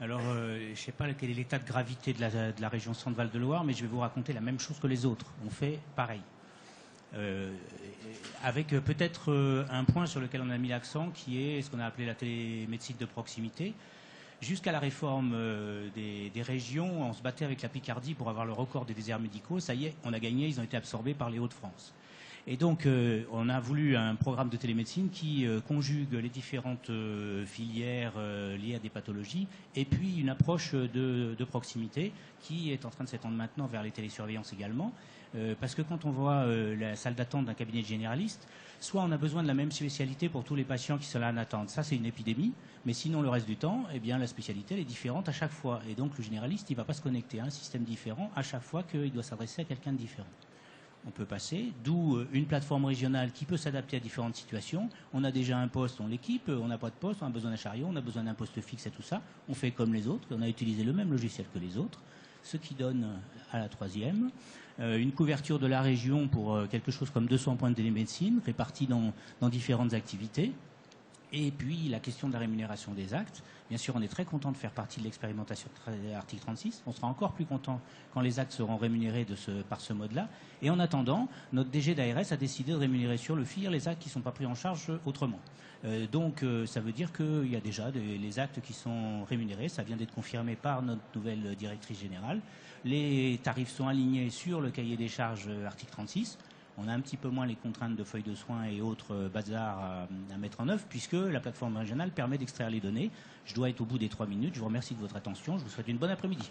Alors, je ne sais pas quel est l'état de gravité de la région Centre-Val de Loire, mais je vais vous raconter la même chose que les autres. On fait pareil. Avec peut-être un point sur lequel on a mis l'accent, qui est ce qu'on a appelé la télémédecine de proximité. Jusqu'à la réforme des régions, on se battait avec la Picardie pour avoir le record des déserts médicaux. Ça y est, on a gagné, ils ont été absorbés par les Hauts-de-France. Et donc, on a voulu un programme de télémédecine qui conjugue les différentes filières liées à des pathologies et puis une approche de proximité qui est en train de s'étendre maintenant vers les télésurveillances également. Parce que quand on voit la salle d'attente d'un cabinet de généraliste, soit on a besoin de la même spécialité pour tous les patients qui sont là en attente. Ça, c'est une épidémie. Mais sinon, le reste du temps, eh bien, la spécialité elle est différente à chaque fois. Et donc, le généraliste, il ne va pas se connecter à un système différent à chaque fois qu'il doit s'adresser à quelqu'un de différent. On peut passer, d'où une plateforme régionale qui peut s'adapter à différentes situations. On a déjà un poste, on l'équipe, on n'a pas de poste, on a besoin d'un chariot, on a besoin d'un poste fixe et tout ça. On fait comme les autres, on a utilisé le même logiciel que les autres, ce qui donne à la troisième une couverture de la région pour quelque chose comme 200 points de télémédecine répartis dans différentes activités. Et puis la question de la rémunération des actes. Bien sûr, on est très content de faire partie de l'expérimentation de l'article 36. On sera encore plus content quand les actes seront rémunérés par ce mode-là. Et en attendant, notre DG d'ARS a décidé de rémunérer sur le FIR les actes qui ne sont pas pris en charge autrement. Donc ça veut dire qu'il y a déjà les actes qui sont rémunérés. Ça vient d'être confirmé par notre nouvelle directrice générale. Les tarifs sont alignés sur le cahier des charges article 36. On a un petit peu moins les contraintes de feuilles de soins et autres bazars à mettre en œuvre, puisque la plateforme régionale permet d'extraire les données. Je dois être au bout des 3 minutes. Je vous remercie de votre attention. Je vous souhaite une bonne après-midi.